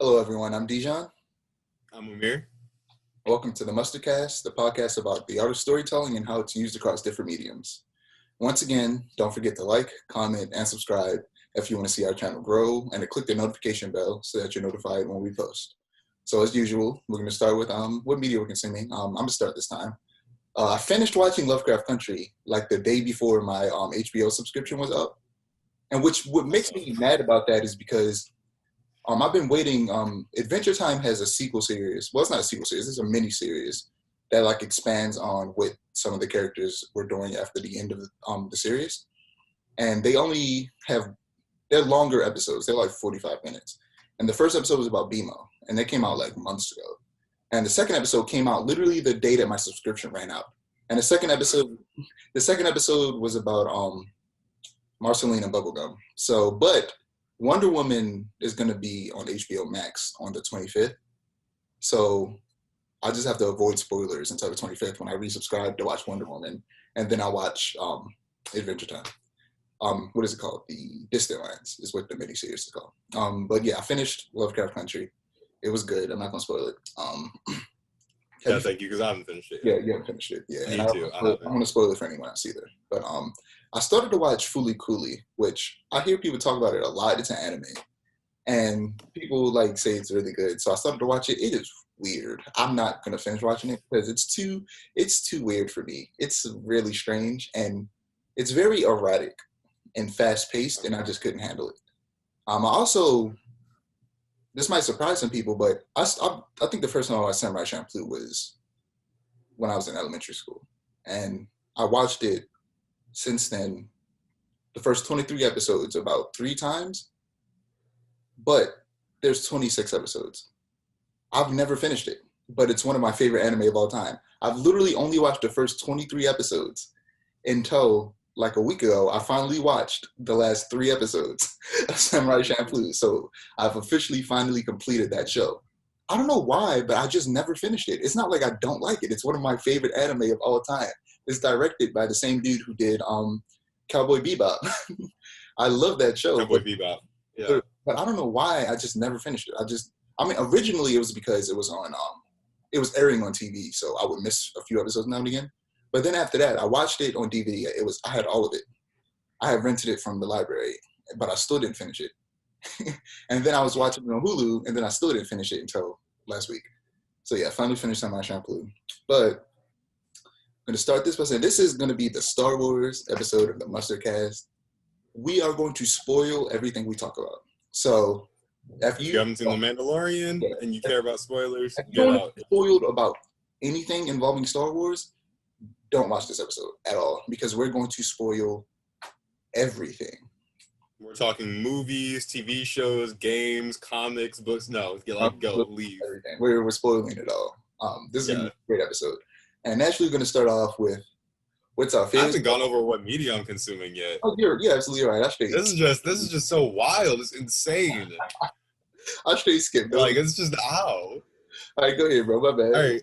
Hello, everyone. I'm Dijon. I'm Amir. Welcome to the Mustardcast, the podcast about the art of storytelling and how it's used across different mediums. Once again, don't forget to like, comment, and subscribe if you want to see our channel grow, and to click the notification bell so that you're notified when we post. So, as usual, we're going to start with what media we're consuming. I'm going to start this time. I finished watching Lovecraft Country like the day before my HBO subscription was up, and what makes me mad about that is because I've been waiting. Adventure Time has a sequel series. Well, it's not a sequel series. It's a mini series that like expands on what some of the characters were doing after the end of the series. And they're longer episodes. They're like 45 minutes. And the first episode was about BMO, and they came out like months ago. And the second episode came out literally the day that my subscription ran out. And the second episode was about Marceline and Bubblegum. So, but Wonder Woman is going to be on HBO Max on the 25th. So I just have to avoid spoilers until the 25th when I resubscribe to watch Wonder Woman. And then I'll watch Adventure Time. What is it called? The Distant Lands is what the miniseries is called. But yeah, I finished Lovecraft Country. It was good. I'm not going to spoil it. Yeah, thank you, because I haven't finished it. Yeah, you haven't finished it. Yeah, Me and too. I don't want to spoil it for anyone else either. But I started to watch Fooly Cooley, which I hear people talk about it a lot. It's an anime, and people like say it's really good. So I started to watch it. It is weird. I'm not gonna finish watching it because it's too weird for me. It's really strange and it's very erratic and fast paced, and I just couldn't handle it. I also, this might surprise some people, but I think the first time I watched Samurai Champloo was when I was in elementary school, and I watched it since then, the first 23 episodes about 3 times, but there's 26 episodes. I've never finished it, but it's one of my favorite anime of all time. I've literally only watched the first 23 episodes until like a week ago. I finally watched the last 3 episodes of Samurai Champloo. So I've officially finally completed that show. I don't know why, but I just never finished it. It's not like I don't like it. It's one of my favorite anime of all time. It's directed by the same dude who did Cowboy Bebop. I love that show. Cowboy Bebop. Yeah. But I don't know why I just never finished it. Originally it was because it was it was airing on TV, so I would miss a few episodes now and again. But then after that, I watched it on DVD. I had all of it. I had rented it from the library, but I still didn't finish it. And then I was watching it on Hulu, and then I still didn't finish it until last week. So yeah, I finally finished Samurai Champloo. But I'm going to start this by saying this is going to be the Star Wars episode of the Mustardcast. We are going to spoil everything we talk about. So if you haven't seen The Mandalorian and you care about spoilers, if you don't get spoiled about anything involving Star Wars, don't watch this episode at all, because we're going to spoil everything. We're talking movies, TV shows, games, comics, books. No, leave. Everything. We're spoiling it all. This is a great episode. And naturally, we're going to start off with what's our favorite. I haven't gone over what media I'm consuming yet. Oh, you're absolutely right. This is just so wild. It's insane. I'll straight skip. Like, it's just ow. All right, go ahead, bro. My bad. All right.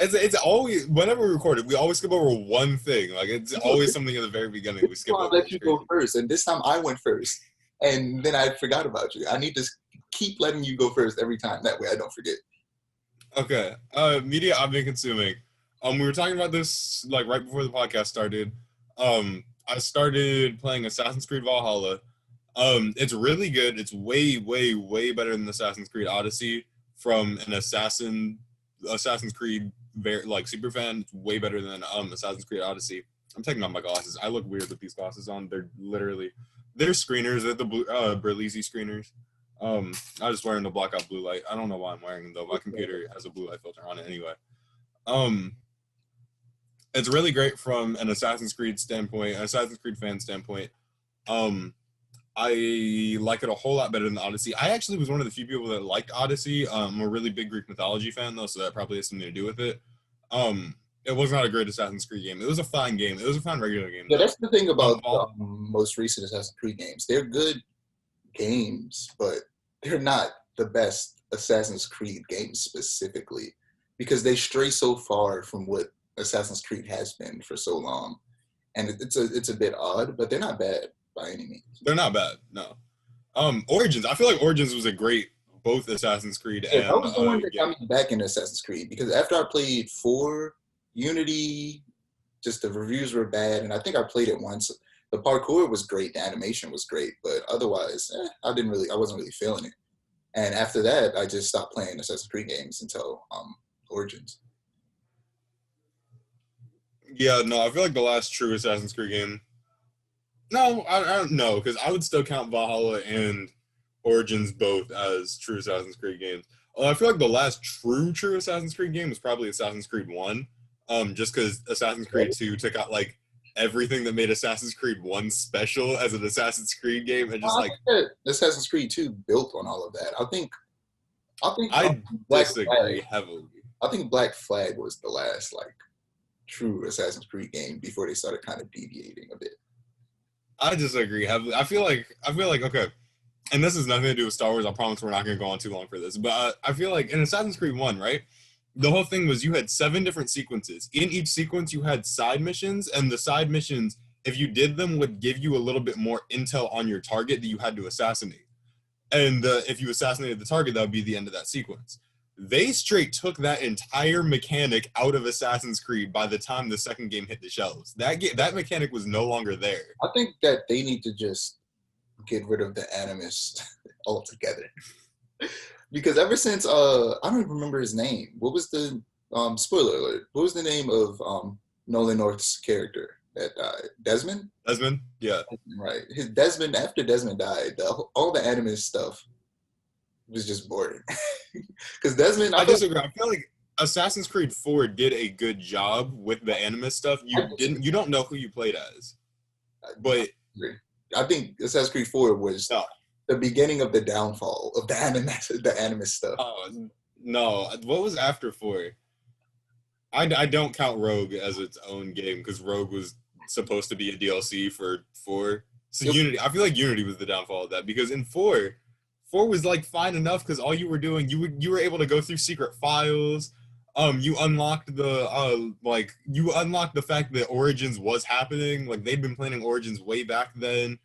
It's always, whenever we record it, we always skip over one thing. Like, it's always something at the very beginning we skip over. I'll let you go first, and this time I went first, and then I forgot about you. I need to keep letting you go first every time. That way I don't forget. Okay. Media I've been consuming. We were talking about this, like, right before the podcast started. I started playing Assassin's Creed Valhalla. It's really good. It's way, way, way better than Assassin's Creed Odyssey. From an Assassin's Creed super fan. It's way better than Assassin's Creed Odyssey. I'm taking off my glasses. I look weird with these glasses on. They're screeners. They're the Berlizzi screeners. I'm just wearing the blackout blue light. I don't know why I'm wearing them though. My computer has a blue light filter on it anyway. It's really great from an Assassin's Creed fan standpoint. I like it a whole lot better than Odyssey. I actually was one of the few people that liked Odyssey. I'm a really big Greek mythology fan, though, so that probably has something to do with it. It was not a great Assassin's Creed game. It was a fine game. It was a fine regular game. Yeah, that's the thing about most recent Assassin's Creed games. They're good games, but they're not the best Assassin's Creed games specifically, because they stray so far from what Assassin's Creed has been for so long. And it's a bit odd, but they're not bad by any means. They're not bad, no. Origins, I feel like Origins was a great both Assassin's Creed Yeah, that and was the one that yeah. got me back into Assassin's Creed because after I played 4, Unity, just the reviews were bad, and I think I played it once. The parkour was great, the animation was great, but otherwise, I wasn't really feeling it. And after that, I just stopped playing Assassin's Creed games until Origins. Yeah, no, I feel like the last true Assassin's Creed game. No, I don't know because I would still count Valhalla and Origins both as true Assassin's Creed games. I feel like the last true Assassin's Creed game was probably Assassin's Creed 1. Just because Assassin's Creed 2 took out like everything that made Assassin's Creed 1 special as an Assassin's Creed game and just I like think that Assassin's Creed 2 built on all of that. I think I Black disagree Flag. heavily. I think Black Flag was the last like true Assassin's Creed game before they started kind of deviating a bit. I disagree heavily. I feel like okay, and this has nothing to do with Star Wars. I promise we're not going to go on too long for this. But I feel like in Assassin's Creed 1, right? The whole thing was you had 7 different sequences. In each sequence, you had side missions, and the side missions, if you did them, would give you a little bit more intel on your target that you had to assassinate. And if you assassinated the target, that would be the end of that sequence. They straight took that entire mechanic out of Assassin's Creed by the time the second game hit the shelves. That mechanic was no longer there. I think that they need to just get rid of the animus altogether. Because ever since I don't even remember his name. What was the spoiler alert? What was the name of Nolan North's character that died? Desmond? Desmond? Yeah. Right. His Desmond after Desmond died, all the animus stuff was just boring. Because Desmond, I disagree. I feel like Assassin's Creed 4 did a good job with the animus stuff. You don't know who you played as. But I think Assassin's Creed 4 was no. The beginning of the downfall of the animus stuff. No. What was after 4? I don't count Rogue as its own game because Rogue was supposed to be a DLC for 4. So Yep. Unity, I feel like Unity was the downfall of that because in 4 was like fine enough because all you were doing, you were able to go through secret files. You unlocked the fact that Origins was happening. Like they'd been planning Origins way back then.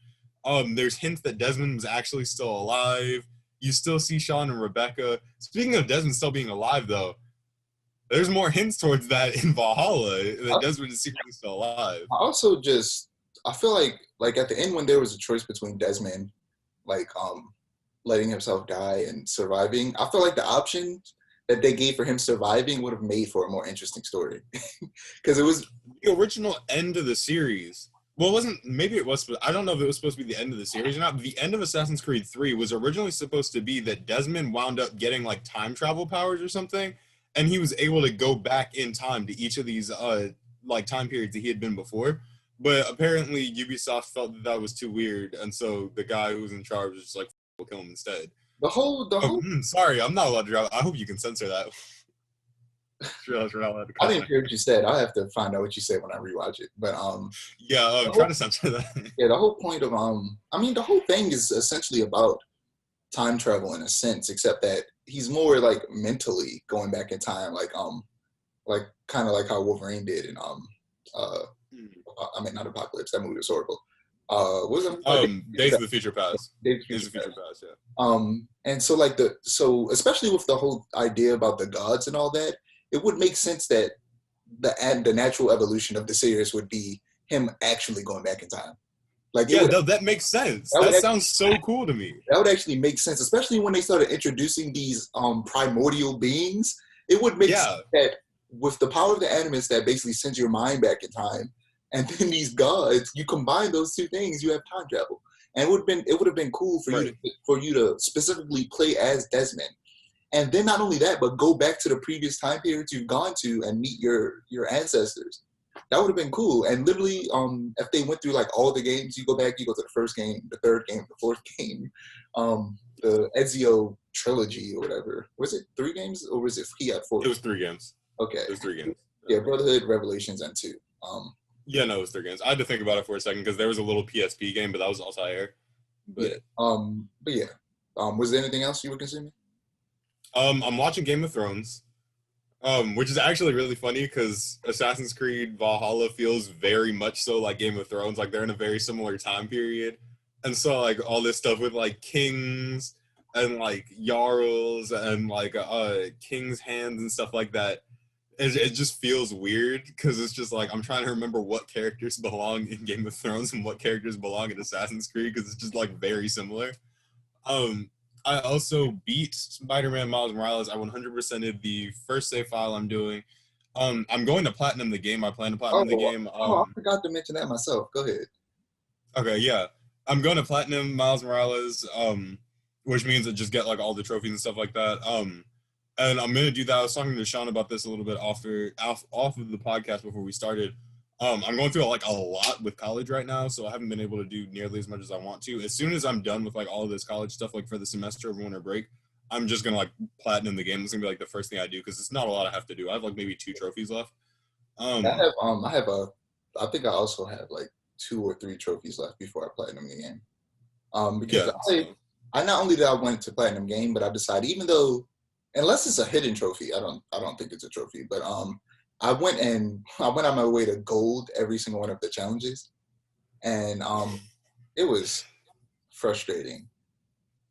There's hints that Desmond was actually still alive. You still see Sean and Rebecca. Speaking of Desmond still being alive, though, there's more hints towards that in Valhalla that Desmond is secretly still alive. I feel like at the end when there was a choice between Desmond, like letting himself die and surviving, I feel like the option that they gave for him surviving would have made for a more interesting story. Because it was the original end of the series. Well, it wasn't. Maybe it was. I don't know if it was supposed to be the end of the series or not. But the end of Assassin's Creed 3 was originally supposed to be that Desmond wound up getting like time travel powers or something, and he was able to go back in time to each of these like time periods that he had been before. But apparently Ubisoft felt that was too weird, and so the guy who was in charge was just like, "We'll kill him instead." the whole. Sorry, I'm not allowed to drop. I hope you can censor that. We're not allowed to I didn't hear what you said. I'll have to find out what you said when I rewatch it. But yeah, try to censor that. Yeah, the whole point of the whole thing is essentially about time travel in a sense, except that he's more like mentally going back in time, like kind of like how Wolverine did in not Apocalypse. That movie was horrible. What was it? Days of the Future Past. Days of the Future Past. Yeah. And so especially with the whole idea about the gods and all that, it would make sense that the natural evolution of the series would be him actually going back in time. Like that makes sense. That sounds so cool to me. That would actually make sense, especially when they started introducing these primordial beings. It would make sense that with the power of the animus that basically sends your mind back in time, and then these gods, you combine those two things, you have time travel. And it would have been cool for you to specifically play as Desmond. And then not only that, but go back to the previous time periods you've gone to and meet your ancestors. That would have been cool. And literally, if they went through like all the games, you go back, you go to the first game, the third game, the fourth game, the Ezio trilogy or whatever. Was it 3 games or was it he had 4? It was 3 games. Okay. It was 3 games. Yeah, Brotherhood, Revelations, and 2. Yeah, no, it was 3 games. I had to think about it for a second because there was a little PSP game, but that was Altair. But yeah. Was there anything else you were consuming? I'm watching Game of Thrones, which is actually really funny because Assassin's Creed Valhalla feels very much so like Game of Thrones. Like they're in a very similar time period, and so like all this stuff with like kings and like Jarls and like King's Hands and stuff like that. It just feels weird because it's just like I'm trying to remember what characters belong in Game of Thrones and what characters belong in Assassin's Creed because it's just like very similar. Um, I also beat Spider-Man Miles Morales. I 100%ed the first save file I'm doing. I'm going to platinum the game. I plan to platinum the game. I forgot to mention that myself. Go ahead. Okay, yeah. I'm going to platinum Miles Morales, which means I just get like all the trophies and stuff like that. And I'm gonna do that. I was talking to Sean about this a little bit off of the podcast before we started. I'm going through like a lot with college right now, so I haven't been able to do nearly as much as I want to. As soon as I'm done with like all of this college stuff, like for the semester of winter break, I'm just gonna like platinum the game. It's gonna be like the first thing I do because it's not a lot I have to do. I have like maybe 2 trophies left. I think I also have like 2 or 3 trophies left before I platinum the game. Because yeah, I not only did I went to platinum game, but I decided even though unless it's a hidden trophy, I don't think it's a trophy. But I went on my way to gold every single one of the challenges, and it was frustrating.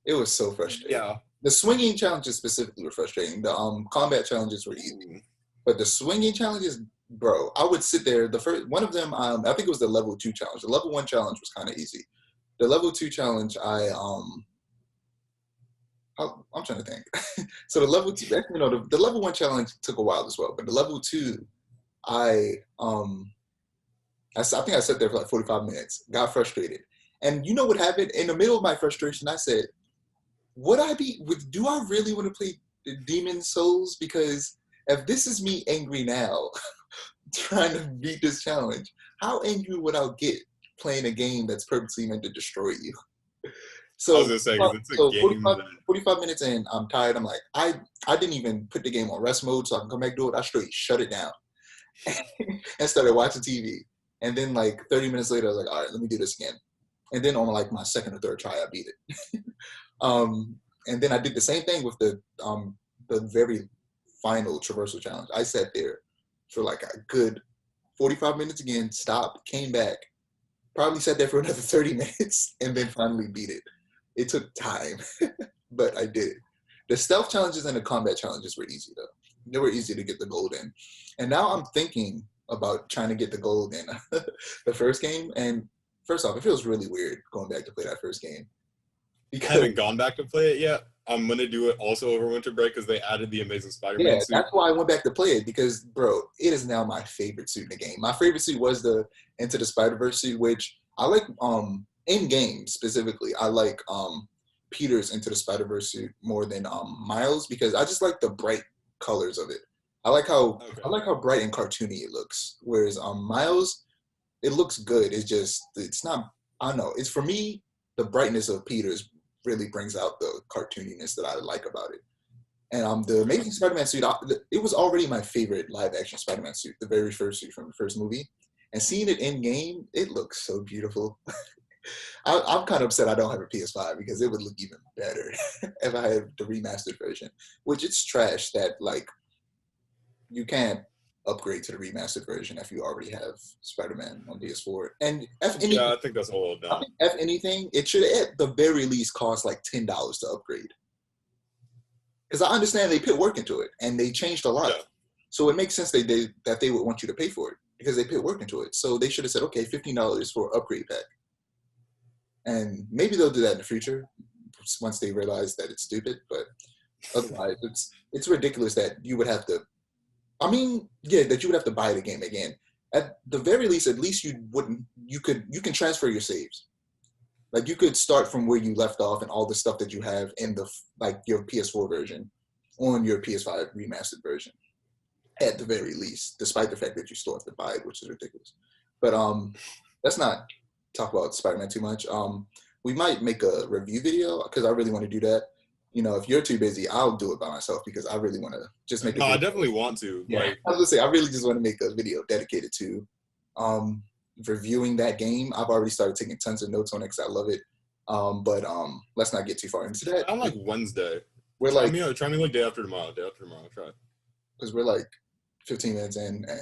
It was so frustrating. yeah. The swinging challenges specifically were frustrating. The combat challenges were easy, but the swinging challenges, bro, I would sit there. The first one of them, I think it was the level 2 challenge. The level 1 challenge was kind of easy. The level 2 challenge, I'm trying to think. So the level 2, the level 1 challenge took a while as well, but the level 2, I think I sat there for like 45 minutes, got frustrated, and you know what happened? In the middle of my frustration, I said, do I really want to play Demon Souls? Because if this is me angry now, trying to beat this challenge, how angry would I get playing a game that's purposely meant to destroy you? I was So, gonna say because it's a game 45 minutes in, I'm tired. I'm like, I didn't even put the game on rest mode so I can come back to it. I straight shut it down and started watching TV. And then like 30 minutes later, I was like, all right, let me do this again. And then on like my second or third try, I beat it. And then I did the same thing with the very final traversal challenge. I sat there for like a good 45 minutes again, stopped, came back, probably sat there for another 30 minutes, and then finally beat it. It took time, but I did it. The stealth challenges and the combat challenges were easy, though. They were easy to get the gold in. And now I'm thinking about trying to get the gold in the first game. And first off, it feels really weird going back to play that first game. I haven't gone back to play it yet. I'm going to do it also over winter break because they added the Amazing Spider-Man suit. That's why I went back to play it because, bro, it is now my favorite suit in the game. My favorite suit was the Into the Spider-Verse suit, which I like in game specifically. I like Peter's Into the Spider-Verse suit more than Miles because I just like the bright colors of it. I like how bright and cartoony it looks. Whereas Miles, it looks good. It's not. I don't know. It's for me the brightness of Peter's really brings out the cartooniness that I like about it. And the Amazing Spider-Man suit, it was already my favorite live-action Spider-Man suit, the very first suit from the first movie. And seeing it in game, it looks so beautiful. I'm kind of upset I don't have a PS5 because it would look even better if I had the remastered version, which it's trash that like you can't upgrade to the remastered version if you already have Spider-Man on PS4. And yeah, I think that's a little dumb. If anything, it should at the very least cost like $10 to upgrade. Because I understand they put work into it and they changed a lot. Yeah. So it makes sense that they would want you to pay for it because they put work into it. So they should have said, okay, $15 for an upgrade pack. And maybe they'll do that in the future once they realize that it's stupid. But otherwise, it's ridiculous that you would have to. I mean, yeah, that you would have to buy the game again. At the very least, at least you can transfer your saves. Like you could start from where you left off and all the stuff that you have in your PS4 version on your PS5 remastered version. At the very least, despite the fact that you still have to buy it, which is ridiculous. But let's not talk about Spider-Man too much. We might make a review video because I really want to do that. You know, if you're too busy, I'll do it by myself because I really want to just make. No, I definitely want to. Yeah, I was gonna say I really just want to make a video dedicated to reviewing that game. I've already started taking tons of notes on it because I love it. But let's not get too far into that. I'm like Wednesday. We're try me like day after tomorrow. Try. Because we're like 15 minutes in, and